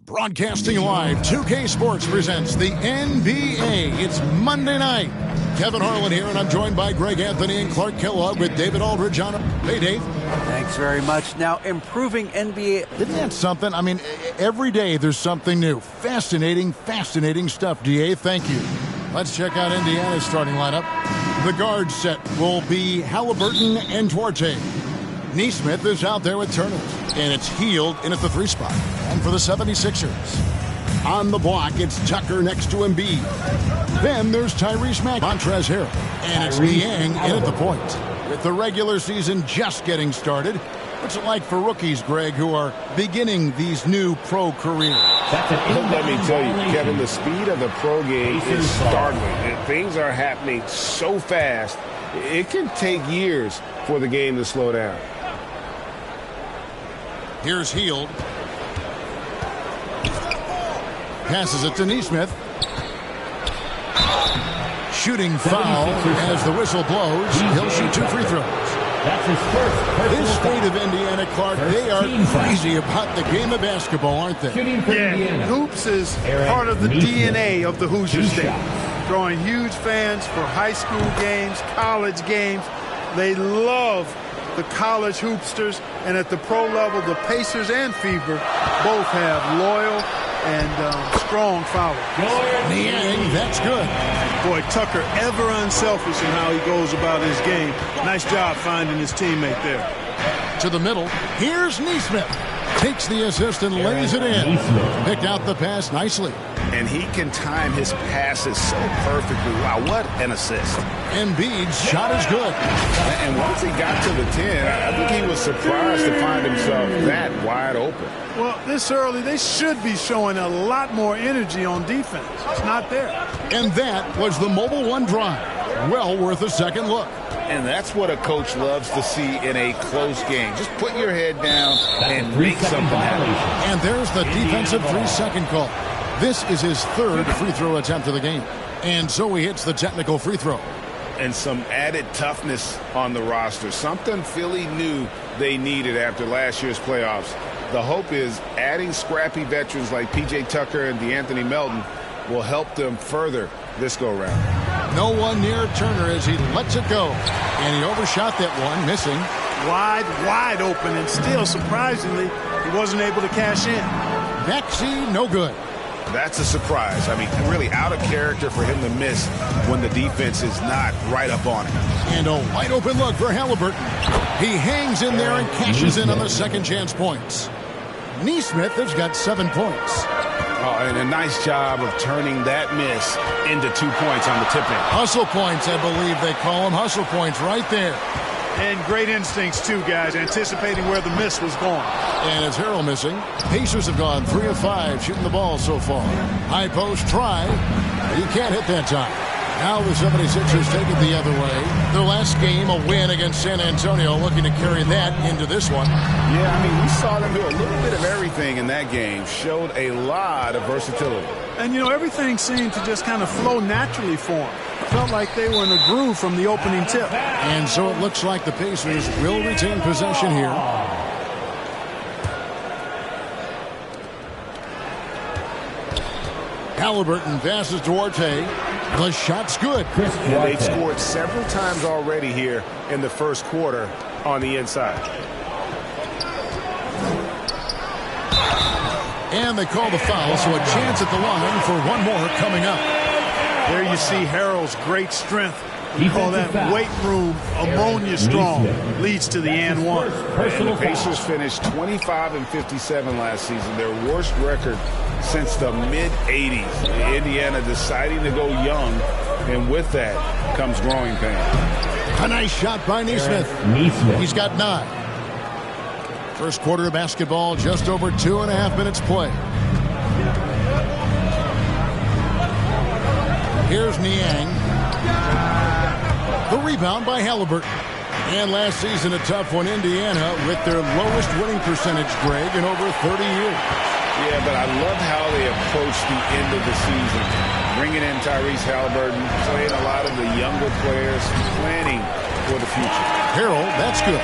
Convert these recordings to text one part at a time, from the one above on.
Broadcasting live, 2K Sports presents the NBA. It's Monday night. Kevin Harlan here, and I'm joined by Greg Anthony and Clark Kellogg with David Aldridge on. Hey, Dave. Thanks very much. Now, improving NBA. Isn't that something? I mean, every day there's something new. Fascinating stuff, DA. Thank you. Let's check out Indiana's starting lineup. The guard set will be Halliburton and Duarte. Nesmith is out there with Turner, and it's Hield in at the 3 spot. And for the 76ers, on the block, it's Tucker next to Embiid. Then there's Tyrese Maxey, Montrezl Harrell, and it's Niang in at the point. With the regular season just getting started, what's it like for rookies, Greg, who are beginning these new pro careers? Let me tell you, Kevin, the speed of the pro game is startling. And things are happening so fast, it can take years for the game to slow down. Here's Hield. Passes it to Nesmith. Shooting foul as the whistle blows. He'll shoot 2 free throws. That's his first. This state of Indiana, Clark, they are crazy about the game of basketball, aren't they? Yeah, hoops is part of the DNA of the Hoosier State. Drawing huge fans for high school games, college games. They love the college hoopsters, and at the pro level, the Pacers and Fever both have loyal and strong followers. Niang, that's good. Boy, Tucker ever unselfish in how he goes about his game. Nice job finding his teammate there. To the middle, here's Nesmith. Takes the assist and lays it in. Picked out the pass nicely. And he can time his passes so perfectly. Wow, what an assist. Embiid's shot is good. And once he got to the 10, I think he was surprised to find himself that wide open. Well, this early, they should be showing a lot more energy on defense. It's not there. And that was the Mobile One drive. Well worth a second look. And that's what a coach loves to see in a close game. Just put your head down and make something happen. And there's the defensive 3-second call. This is his 3rd free throw attempt of the game. And so he hits the technical free throw. And some added toughness on the roster. Something Philly knew they needed after last year's playoffs. The hope is adding scrappy veterans like P.J. Tucker and DeAnthony Melton will help them further this go-round. No one near Turner as he lets it go. And he overshot that one, missing. Wide open, and still, surprisingly, he wasn't able to cash in. Maxey, no good. That's a surprise. I mean, really out of character for him to miss when the defense is not right up on him. And a wide open look for Halliburton. He hangs in there and cashes in on the second chance points. Nesmith has got 7 points. Oh, and a nice job of turning that miss into 2 points on the tip-in. Hustle points, I believe they call them. Hustle points right there. And great instincts, too, guys, anticipating where the miss was going. And it's Harrell missing. Pacers have gone 3 of 5 shooting the ball so far. High post try. He can't hit that time. Now the 76ers take it the other way. Their last game, a win against San Antonio, looking to carry that into this one. Yeah, I mean, we saw them do a little bit of everything in that game. Showed a lot of versatility. And, you know, everything seemed to just kind of flow naturally for them. Felt like they were in a groove from the opening tip. And so it looks like the Pacers will retain possession here. Halliburton passes Duarte. The shot's good. And they've scored several times already here in the first quarter on the inside. And they call the foul, so a chance at the line for one more coming up. There you see Harrell's great strength. We call that weight room ammonia strong. Leads to the and one. And the Pacers finished 25-57 last season, their worst record since the mid-'80s. Indiana deciding to go young, and with that comes growing pain. A nice shot by Nesmith. He's got 9. First quarter of basketball, just over 2.5 minutes play. Here's Niang. The rebound by Halliburton. And last season, a tough one, Indiana, with their lowest winning percentage, Greg, in over 30 years. Yeah, but I love how they approach the end of the season. Bringing in Tyrese Halliburton, playing a lot of the younger players, planning for the future. Harrell, that's good.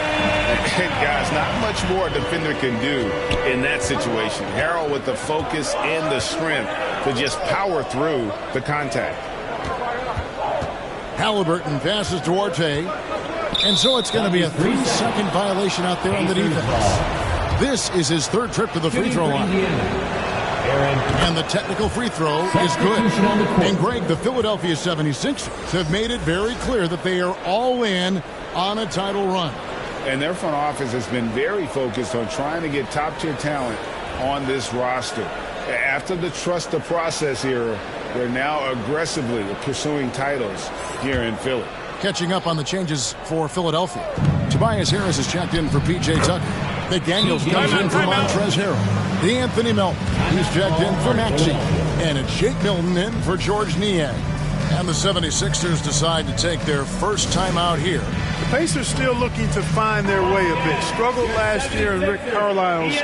Guys, not much more a defender can do in that situation. Harrell with the focus and the strength to just power through the contact. Halliburton passes to Orte. And so it's going to be a 3-second violation out there on the defense. This is his third trip to the free throw line. And the technical free throw is good. And Greg, the Philadelphia 76ers have made it very clear that they are all in on a title run. And their front office has been very focused on trying to get top-tier talent on this roster. After the trust the process era, they're now aggressively pursuing titles here in Philly. Catching up on the changes for Philadelphia. Tobias Harris is checked in for P.J. Tucker. McDaniels comes in for Montrezl Harrell. Anthony Melton, he's checked in for Maxey. And it's Shake Milton in for George Niang. And the 76ers decide to take their first time out here. The Pacers still looking to find their way a bit. Struggled last year in Rick Carlisle's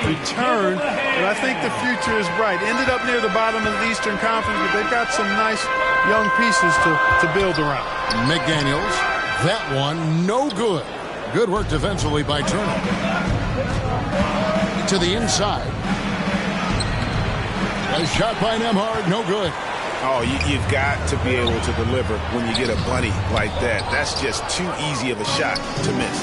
return, but I think the future is bright. Ended up near the bottom of the Eastern Conference, but they've got some nice young pieces to build around. McDaniels, that one no good. Good work defensively by Turner. To the inside. A shot by Nembhard, no good. Oh, you've got to be able to deliver when you get a bunny like that. That's just too easy of a shot to miss.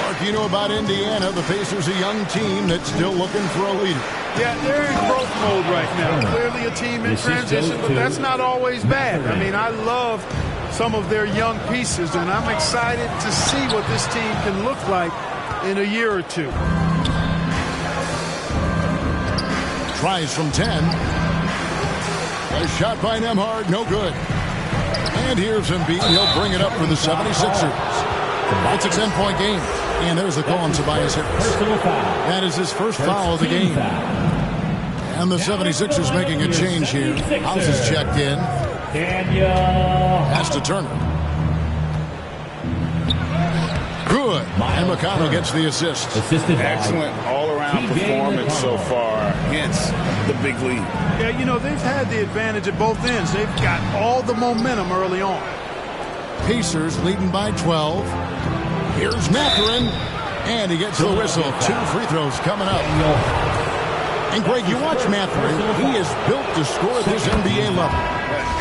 Mark, you know about Indiana. The Pacers, a young team that's still looking for a leader. Yeah, they're in growth mode right now. Clearly a team in transition, but that's not always bad. I mean, I love some of their young pieces, and I'm excited to see what this team can look like in a year or two. Tries from 10. A shot by Nembhard, no good. And here's Embiid. He'll bring it up for the 76ers. It's a 10-point game. And there's the call on Tobias Harris. That is his first foul of the game. And the 76ers making a change here. House is checked in. Pass to Turner. Good. And McConnell gets the assist. Excellent all-around performance so far. Hence the big lead. Yeah, you know, they've had the advantage at both ends. They've got all the momentum early on. Pacers leading by 12. Here's Mathurin. And he gets the whistle. 2 free throws coming up. And Greg, you watch Mathurin. He is built to score at this NBA level.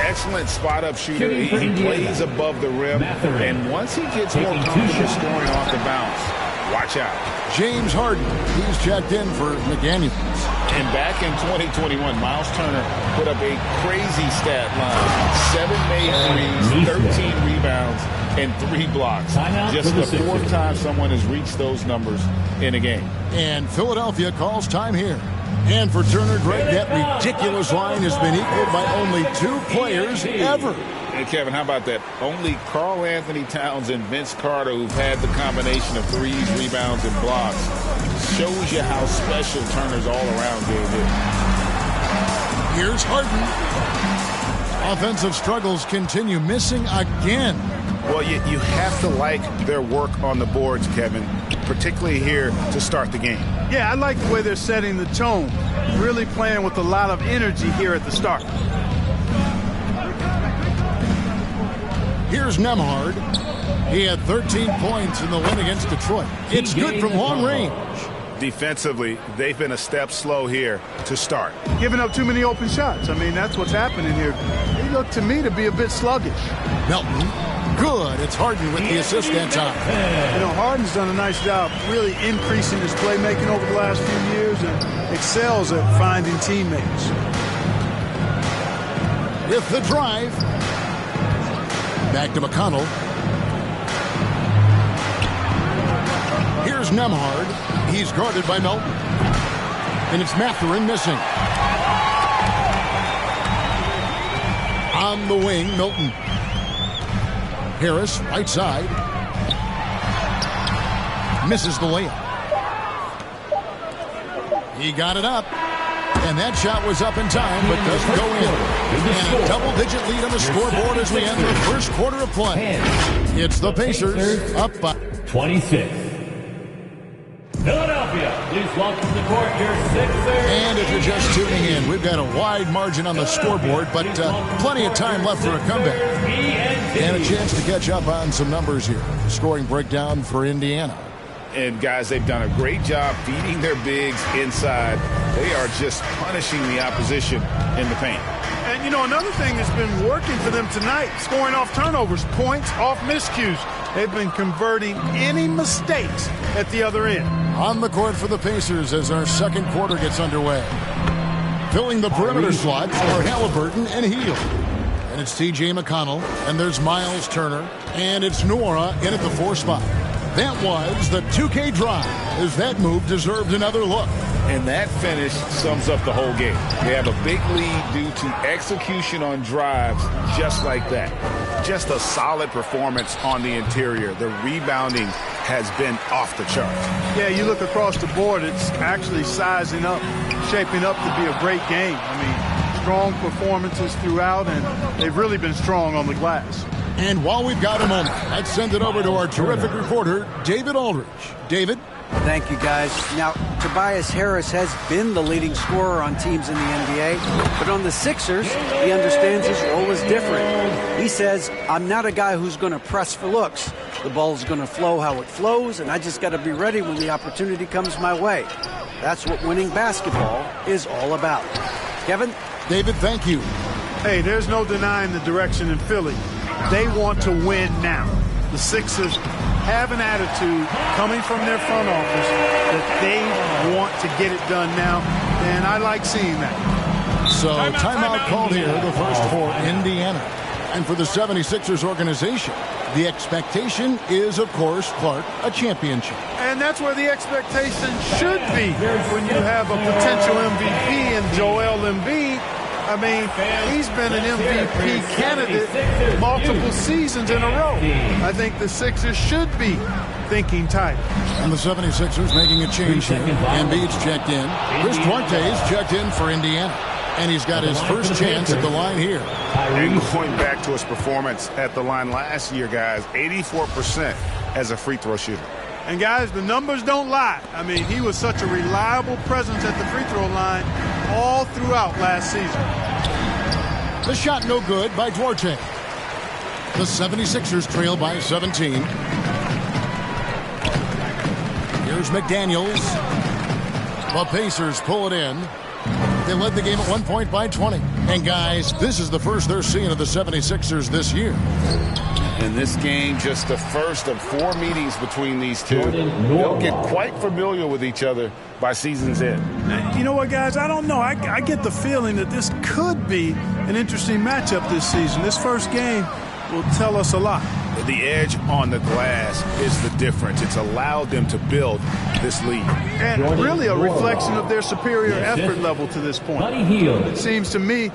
Excellent spot-up shooter. He plays above the rim. And once he gets more comfortable scoring off the bounce, watch out. James Harden, he's checked in for McDaniels. And back in 2021, Miles Turner put up a crazy stat line. 7 made threes, 13 rebounds, and 3 blocks. Just the 4th time someone has reached those numbers in a game. And Philadelphia calls time here. And for Turner, Greg, that ridiculous line has been equaled by only 2 players ever. Hey, Kevin, how about that? Only Karl Anthony Towns and Vince Carter, who've had the combination of threes, rebounds, and blocks. Shows you how special Turner's all-around game is. Here's Harden. Offensive struggles continue, missing again. Well, you have to like their work on the boards, Kevin, particularly here to start the game. Yeah, I like the way they're setting the tone. Really playing with a lot of energy here at the start. Here's Nembhard. He had 13 points in the win against Detroit. It's good from long range. Defensively, they've been a step slow here to start. Giving up too many open shots. I mean, that's what's happening here. They look to me to be a bit sluggish. Melton. Good. It's Harden with the assist that time. You know, Harden's done a nice job really increasing his playmaking over the last few years and excels at finding teammates. With the drive. Back to McConnell. Here's Nembhard. He's guarded by Melton. And it's Mathurin missing. On the wing, Milton. Harris, right side. Misses the layup. He got it up. And that shot was up in time, but doesn't go in. And a double-digit lead on the scoreboard as we enter the first quarter of play. It's the Pacers up by 26. Philadelphia, please welcome to the court your Sixers. And if you're just tuning in, we've got a wide margin on the scoreboard, but plenty of time left for a comeback. And a chance to catch up on some numbers here. Scoring breakdown for Indiana. And, guys, they've done a great job feeding their bigs inside. They are just punishing the opposition in the paint. And, you know, another thing that's been working for them tonight, scoring off turnovers, points off miscues. They've been converting any mistakes at the other end. On the court for the Pacers as our second quarter gets underway. Filling the perimeter slots are Halliburton and Hield. And it's T.J. McConnell, and there's Miles Turner, and it's Nwora in at the 4 spot. That was the 2K drive, as that move deserved another look. And that finish sums up the whole game. They have a big lead due to execution on drives just like that. Just a solid performance on the interior. The rebounding has been off the charts. Yeah, you look across the board, it's actually sizing up, shaping up to be a great game. I mean, strong performances throughout, and they've really been strong on the glass. And while we've got a moment, let's send it over to our terrific reporter, David Aldridge. David? Thank you, guys. Now, Tobias Harris has been the leading scorer on teams in the NBA, but on the Sixers, he understands his role is different. He says, I'm not a guy who's going to press for looks. The ball's going to flow how it flows, and I just got to be ready when the opportunity comes my way. That's what winning basketball is all about. Kevin? David, thank you. Hey, there's no denying the direction in Philly. They want to win now. The Sixers have an attitude coming from their front office that they want to get it done now, and I like seeing that. So timeout called here, the first for Indiana. And for the 76ers organization, the expectation is, of course, Clark, a championship. And that's where the expectation should be when you have a potential MVP in Joel Embiid. I mean, he's been an MVP candidate multiple seasons in a row. I think the Sixers should be thinking tight. And the 76ers making a change here. Embiid's checked in. Chris Duarte's checked in for Indiana. And he's got his first chance at the line here. And going back to his performance at the line last year, guys, 84% as a free throw shooter. And, guys, the numbers don't lie. I mean, he was such a reliable presence at the free throw line all throughout last season. The shot no good by Duarte. The 76ers trail by 17. Here's McDaniels. The Pacers pull it in. They led the game at 1 point by 20. And, guys, this is the first they're seeing of the 76ers this year. In this game, just the first of 4 meetings between these two. They'll get quite familiar with each other by season's end. You know what, guys? I don't know. I get the feeling that this could be an interesting matchup this season. This first game will tell us a lot. The edge on the glass is the difference. It's allowed them to build this lead. And really a reflection of their superior effort level to this point. It seems to me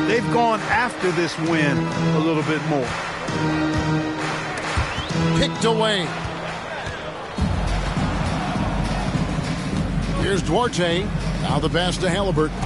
they've gone after this win a little bit more. Kicked away. Here's Duarte. Now the pass to Halliburton.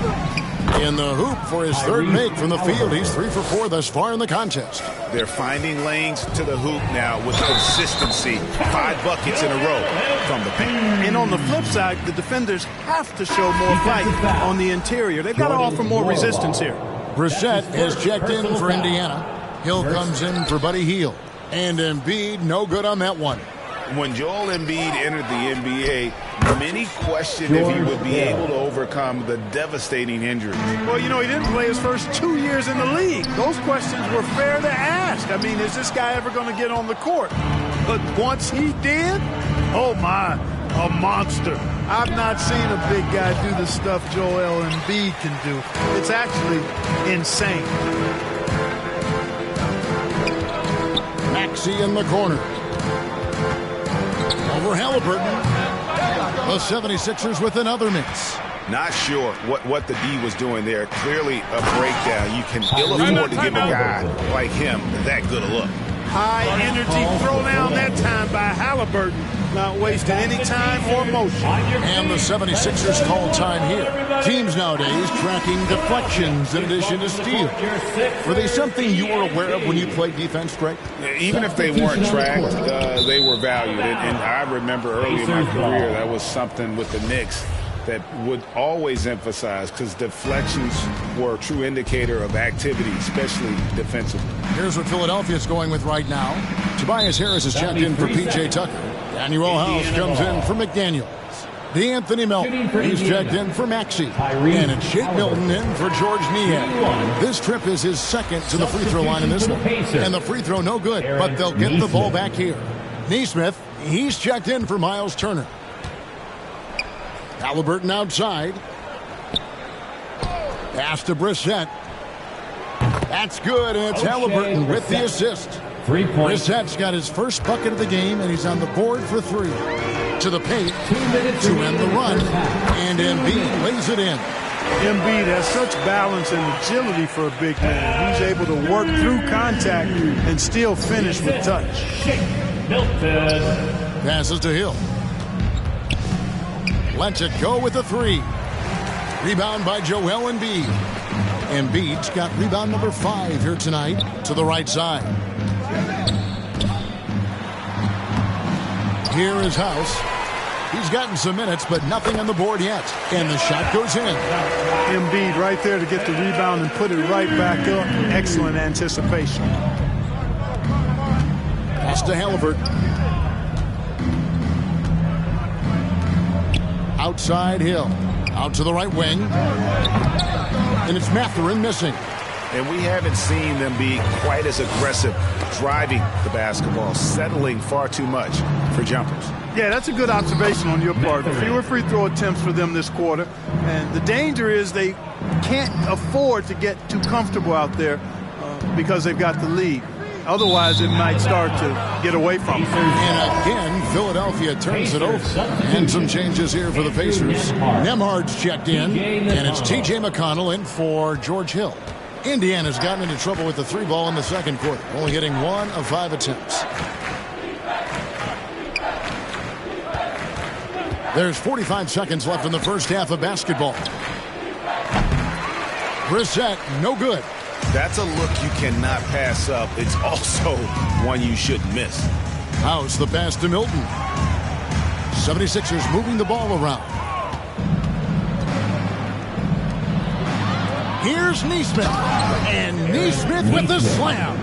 In the hoop for his third make from the field. He's 3 for 4 thus far in the contest. They're finding lanes to the hoop now with consistency. 5 buckets in a row from the paint. And on the flip side, the defenders have to show more fight on the interior. They've got to offer more resistance here. Brissett has checked in for Indiana. Hill comes in for Buddy Hield. And Embiid, no good on that one. When Joel Embiid entered the NBA, many questioned if he would be able to overcome the devastating injury. Well, you know, he didn't play his first 2 years in the league. Those questions were fair to ask. I mean, is this guy ever going to get on the court? But once he did, oh my, a monster. I've not seen a big guy do the stuff Joel Embiid can do. It's actually insane. Maxey in the corner. Over Halliburton. The 76ers with another miss. Not sure what the D was doing there. Clearly a breakdown. You can ill afford to give a guy like him that good a look. High energy throw down that time by Halliburton. Not wasting any time or motion. And the 76ers call time here. Teams nowadays tracking deflections in addition to steals. Were they something you were aware of when you played defense, Greg? Even if they weren't tracked, they were valued. And I remember early in my career, that was something with the Knicks that would always emphasize, because deflections were a true indicator of activity, especially defensively. Here's what Philadelphia's going with right now. Tobias Harris is checked in for P.J. Tucker. Daniel House comes in for McDaniels. D'Anthony Melton, he's checked in for Maxey. And it's Shake Milton in for George Niang. This trip is his second to the free throw line in this one. And the free throw no good, but they'll get the ball back here. Nesmith, he's checked in for Miles Turner. Haliburton outside. Pass to Brissett. That's good, and it's Haliburton with the assist. Brissett's got his first bucket of the game, and he's on the board for 3. To the paint, to end the run, and Embiid lays it in. Embiid has such balance and agility for a big man. He's able to work through contact and still finish with touch. Passes to Hill. Lets it go with a 3. Rebound by Joel Embiid. Embiid's got rebound number 5 here tonight to the right side. Here is House. He's gotten some minutes, but nothing on the board yet. And the shot goes in. Embiid right there to get the rebound and put it right back up. Excellent anticipation. Pass to Haliburton. Outside Hill. Out to the right wing. And it's Mathurin missing. And we haven't seen them be quite as aggressive driving the basketball, settling far too much for jumpers. Yeah, that's a good observation on your part. Fewer free throw attempts for them this quarter. And the danger is they can't afford to get too comfortable out there because they've got the lead. Otherwise, it might start to get away from them. And again, Philadelphia turns it over. And some changes here for the Pacers. Nembhard's checked in, and it's T.J. McConnell in for George Hill. Indiana's gotten into trouble with the 3 ball in the second quarter, only hitting 1 of 5 attempts. There's 45 seconds left in the first half of basketball. Brissett, no good. That's a look you cannot pass up. It's also one you shouldn't miss. House, the pass to Milton. 76ers moving the ball around. Here's Nesmith. And Nesmith with the slam.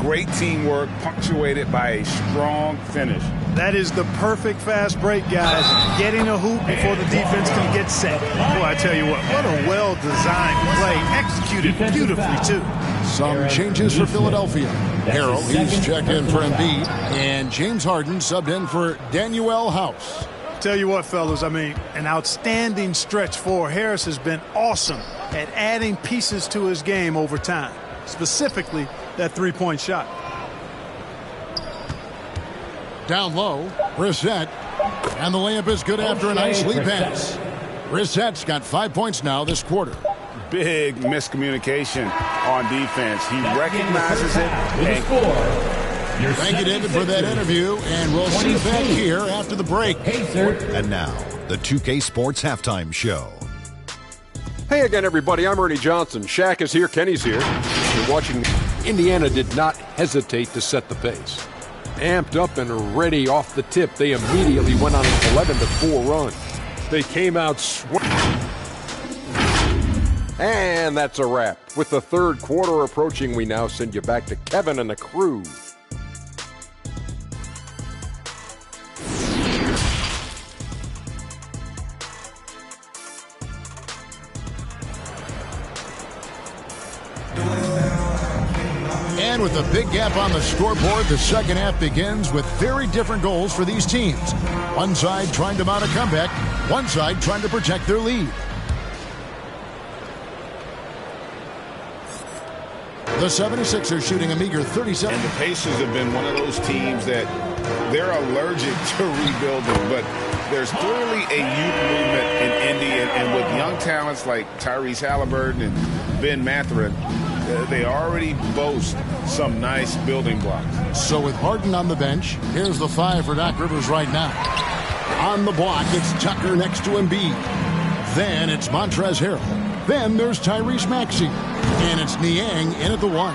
Great teamwork punctuated by a strong finish. That is the perfect fast break, guys. Getting a hoop before the defense can get set. Boy, I tell you what a well-designed play. Executed beautifully, too. Some changes for Philadelphia. Harrell, he's checked in for Embiid. And James Harden subbed in for Daniel House. Tell you what, fellas, I mean, an outstanding stretch for Harris has been awesome at adding pieces to his game over time. Specifically, that three-point shot. Down low, Brissett. And the layup is good after a nice lead pass. Brissett's got 5 points now this quarter. Big miscommunication on defense. He recognizes it. Thank you, David, for that interview. And we'll see you back here after the break. And now, the 2K Sports Halftime Show. Hey again, everybody. I'm Ernie Johnson. Shaq is here. Kenny's here. You're watching. Indiana did not hesitate to set the pace. Amped up and ready off the tip, they immediately went on an 11-4 run. They came out swinging. And that's a wrap. With the third quarter approaching, we now send you back to Kevin and the crew. And with a big gap on the scoreboard, the second half begins with very different goals for these teams. One side trying to mount a comeback, one side trying to protect their lead. The 76ers shooting a meager 37. And the Pacers have been one of those teams that they're allergic to rebuilding, but there's clearly a youth movement in Indy, and with young talents like Tyrese Haliburton and Ben Mathurin, they already boast some nice building blocks. So with Harden on the bench, here's the 5 for Doc Rivers right now. On the block, it's Tucker next to Embiid. Then it's Montrezl Harrell. Then there's Tyrese Maxey. And it's Niang in at the 1.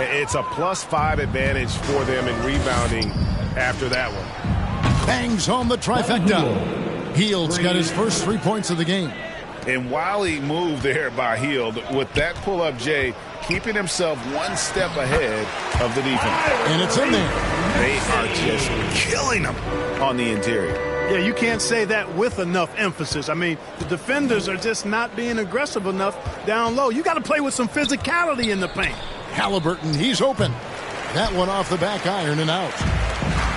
It's a +5 advantage for them in rebounding after that one. Bangs home the trifecta. Heald's got his first 3 points of the game. And while he moved there by Hield, with that pull-up, Jay, keeping himself one step ahead of the defense. And it's in there. They are just killing them on the interior. Yeah, you can't say that with enough emphasis. I mean, the defenders are just not being aggressive enough down low. You got to play with some physicality in the paint. Halliburton, he's open. That one off the back iron and out.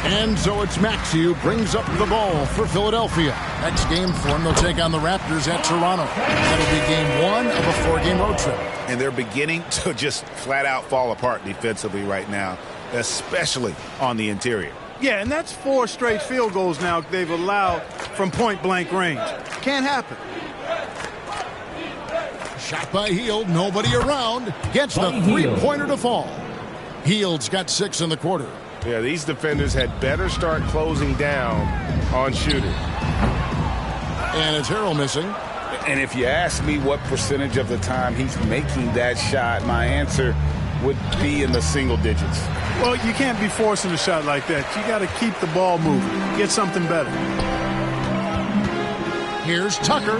And so it's Maxey who brings up the ball for Philadelphia. Next game for them, they'll take on the Raptors at Toronto. That'll be game 1 of a 4-game road trip. And they're beginning to just flat out fall apart defensively right now, especially on the interior. Yeah, and that's 4 straight field goals now they've allowed from point-blank range. Can't happen. Shot by Hield, nobody around. Gets the 3-pointer to fall. Hield's got 6 in the quarter. Yeah, these defenders had better start closing down on shooters. And it's Harrell missing. And if you ask me what percentage of the time he's making that shot, my answer would be in the single digits. Well, you can't be forcing a shot like that. You got to keep the ball moving. Get something better. Here's Tucker.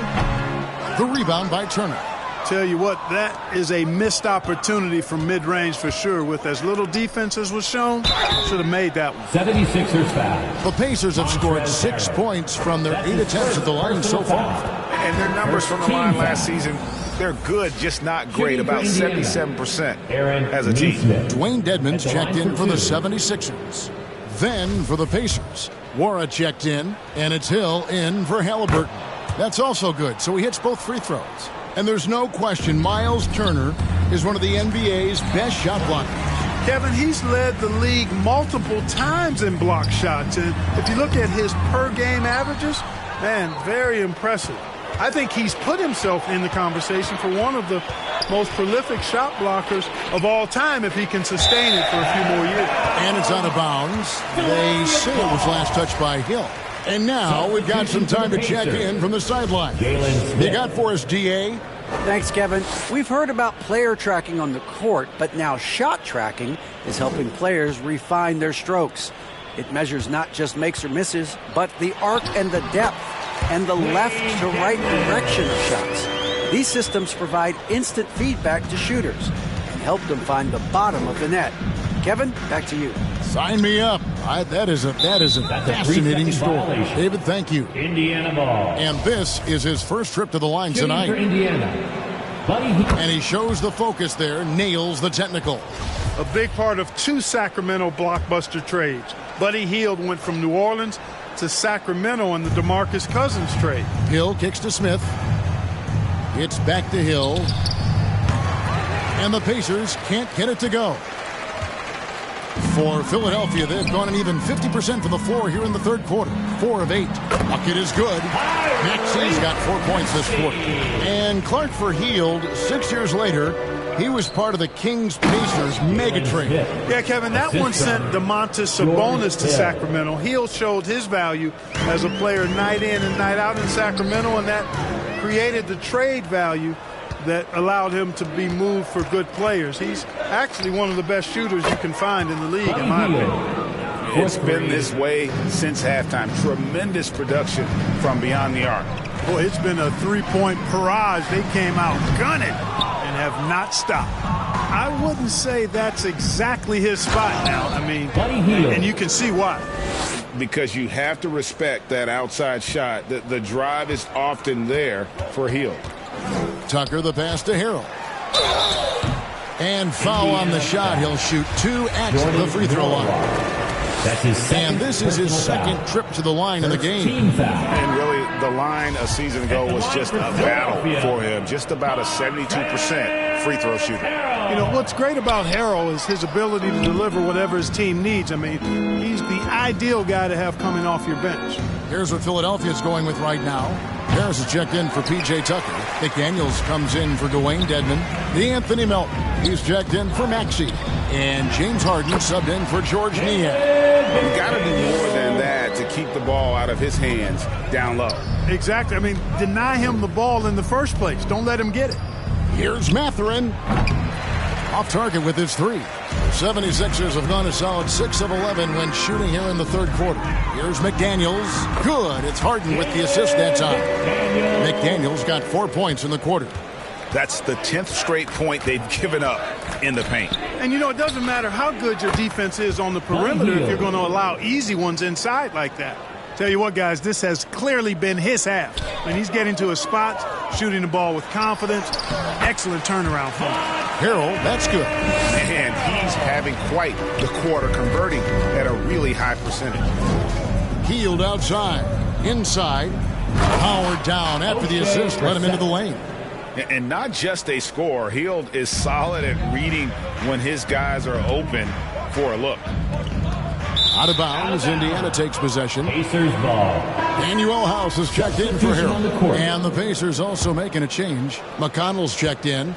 The rebound by Turner. Tell you what, that is a missed opportunity from mid-range for sure. With as little defense as was shown, should have made that one. 76ers foul. The Pacers have scored 6 points from their 8 attempts at the line so far. And their numbers from the line last season, they're good, just not great, about 77% as a team. Dwayne Dedmon's checked in for the 76ers. Then for the Pacers, Wara checked in, and it's Hill in for Halliburton. That's also good, so he hits both free throws. And there's no question Miles Turner is one of the NBA's best shot blockers. Kevin, he's led the league multiple times in block shots. And if you look at his per-game averages, man, very impressive. I think he's put himself in the conversation for one of the most prolific shot blockers of all time if he can sustain it for a few more years. And it's out of bounds. They say it was last touched by Hill. And now we've got some time to check in from the sideline. You got for us, DA? Thanks, Kevin. We've heard about player tracking on the court, but now shot tracking is helping players refine their strokes. It measures not just makes or misses, but the arc and the depth and the left to right direction of shots. These systems provide instant feedback to shooters and help them find the bottom of the net. Kevin, back to you. Sign me up. That is a fascinating story. David, thank you. Indiana ball. And this is his first trip to the line tonight. For Indiana. And he shows the focus there, nails the technical. A big part of 2 Sacramento blockbuster trades. Buddy Hield went from New Orleans to Sacramento in the DeMarcus Cousins trade. Hill kicks to Smith. It's back to Hill. And the Pacers can't get it to go. For Philadelphia, they've gone an even 50% from the floor here in the third quarter. 4 of 8. Bucket is good. Maxey's got 4 points this quarter. And Clark for Hield, 6 years later, he was part of the Kings-Pacers mega trade. Yeah, Kevin, that one sent Domantas Sabonis to Sacramento. Hield showed his value as a player night in and night out in Sacramento, and that created the trade value that allowed him to be moved for good players. He's actually one of the best shooters you can find in the league, in my opinion. It's been this way since halftime. Tremendous production from beyond the arc. Boy, it's been a 3-point barrage. They came out gunning and have not stopped. I wouldn't say that's exactly his spot now. I mean, and you can see why. Because you have to respect that outside shot. The drive is often there for Hield. Tucker, the pass to Harrell. And foul on the shot. He'll shoot 2 at the free throw line. That's his second. And this is his second trip to the line in the game. And really, the line a season ago was just a battle for him. Just about a 72% free throw shooter. You know, what's great about Harrell is his ability to deliver whatever his team needs. I mean, he's the ideal guy to have coming off your bench. Here's what Philadelphia's going with right now. Harris is checked in for P.J. Tucker. McDaniels comes in for Dwayne Dedmon. Anthony Melton, he's checked in for Maxey. And James Harden subbed in for George Niang. You got to do more than that to keep the ball out of his hands down low. Exactly. I mean, deny him the ball in the first place. Don't let him get it. Here's Mathurin. Off target with his 3. The 76ers have gone a solid 6 of 11 when shooting here in the third quarter. Here's McDaniels. Good. It's Harden with the assist that time. McDaniels got 4 points in the quarter. That's the 10th straight point they've given up in the paint. And, you know, it doesn't matter how good your defense is on the perimeter if you're going to allow easy ones inside like that. Tell you what, guys, this has clearly been his half. When he's getting to his spots, shooting the ball with confidence, excellent turnaround for him. Harrell, that's good. And he's having quite the quarter, converting at a really high percentage. Hield outside. Inside. Howard down after the assist. Let him into the lane. And not just a scorer. Hield is solid at reading when his guys are open for a look. Out of bounds, Indiana takes possession. Pacers ball. Danuel House has checked in for Substitution on the court. Harrell. And the Pacers also making a change. McConnell's checked in.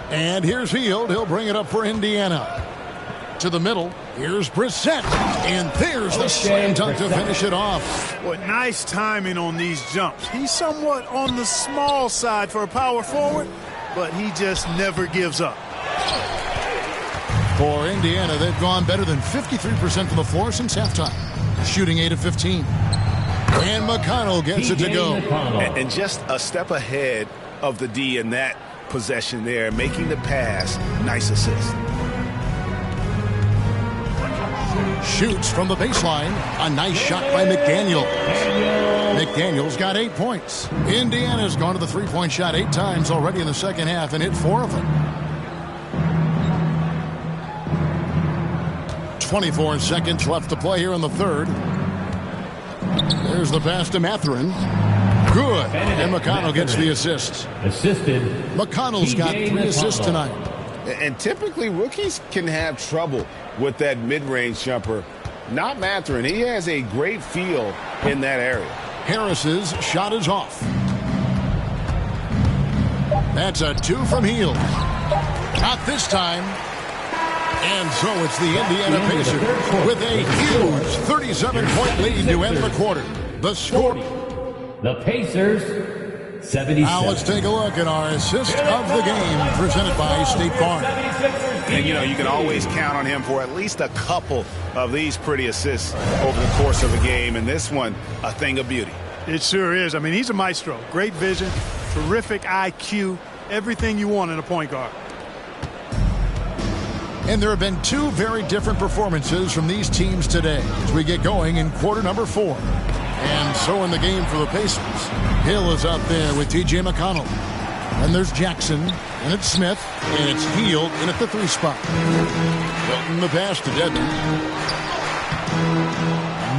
And here's Hield. He'll bring it up for Indiana. To the middle. Here's Brissett. And there's the slam dunk to finish it off. Boy, nice timing on these jumps. He's somewhat on the small side for a power forward, but he just never gives up. For Indiana, they've gone better than 53% from the floor since halftime. Shooting 8 of 15. And McConnell gets it to go. And just a step ahead of the D in that possession there, making the pass. Nice assist. Shoots from the baseline. A nice shot by McDaniels. McDaniels got 8 points. Indiana's gone to the three-point shot 8 times already in the second half and hit 4 of them. 24 seconds left to play here in the third. There's the pass to Mathurin. Good. And McConnell gets the assist. Assisted. McConnell's got 3 assists tonight. And typically rookies can have trouble with that mid-range jumper. Not Mathurin. He has a great feel in that area. Harris's shot is off. That's a 2 from Hield. Not this time. And so it's the Indiana Pacers with a huge 37-point lead to end the quarter. The score. The Pacers, 77. Now let's take a look at our assist of the game presented by State Farm. And, you know, you can always count on him for at least a couple of these pretty assists over the course of a game. And this one, a thing of beauty. It sure is. I mean, he's a maestro. Great vision, terrific IQ, everything you want in a point guard. And there have been 2 very different performances from these teams today as we get going in quarter number 4. And so in the game for the Pacers, Hill is out there with T.J. McConnell. And there's Jackson, and it's Smith, and it's Hield in at the 3 spot. Hilton the pass to Dedmon.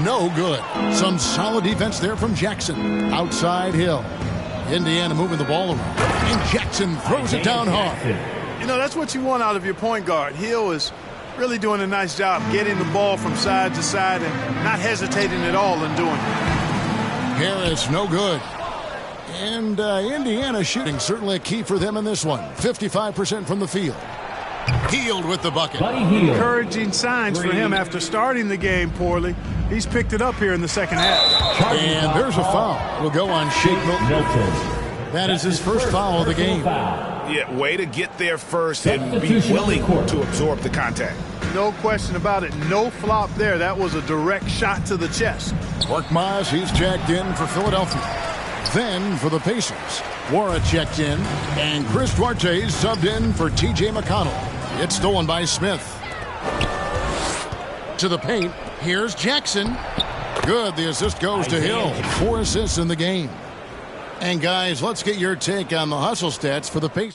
No good. Some solid defense there from Jackson. Outside Hill. Indiana moving the ball around. And Jackson throws it down hard. You know, that's what you want out of your point guard. Hill is really doing a nice job getting the ball from side to side and not hesitating at all in doing it. Harris, no good. And Indiana shooting certainly a key for them in this one. 55% from the field. Hield with the bucket. Encouraging signs for him after starting the game poorly. He's picked it up here in the second half. And there's a foul. It'll go on Shake Milton. That is his first foul of the game. Yeah, way to get there first and be willing to absorb the contact. No question about it. No flop there. That was a direct shot to the chest. Korkmaz, he's checked in for Philadelphia. Then for the Pacers, Wara checked in, and Chris Duarte subbed in for T.J. McConnell. It's stolen by Smith. To the paint, here's Jackson. Good, the assist goes to Hill. 4 assists in the game. And guys, let's get your take on the hustle stats for the Pacers.